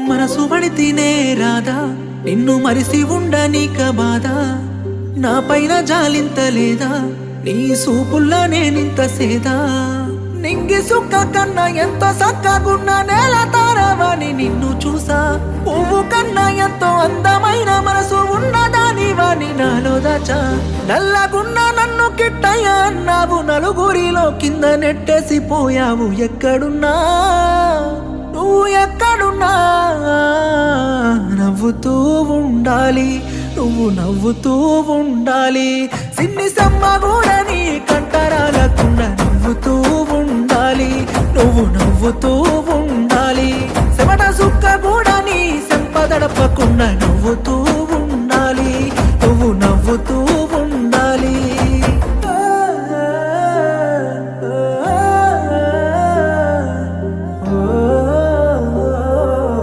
మనసు పడితేనే రాదా నిన్ను మరిసి ఉండనీక బాధ నా పైన జాలింత లేదా నీ సూపుల్లో నేనింత సేదా నింగి సుక్క కన్నా ఎంతో సక్కగున్న నేల తారవాని నిన్ను చూసా పువ్వు కన్నా ఎంతో అందమైన మనసు ఉన్నదాని వాని నాలో దాచా నల్లగున్న నన్ను కిట్టయ్య అన్నావు నలుగురిలో కింద నెట్టేసి పోయావు ఎక్కడున్నా నువ్వు ఎక్కడున్నా నవ్వుతూ ఉండాలి నువ్వు నవ్వుతూ ఉండాలి సిన్ని సమ్మ కూడా నీ కంటరాలకుండా నవ్వుతూ ఉండాలి నువ్వు నవ్వుతూ ఉండాలి చెమట సుక్క కూడా నీ సంపదడపకుండా నవ్వుతూ ఉండాలి నువ్వు నవ్వుతూ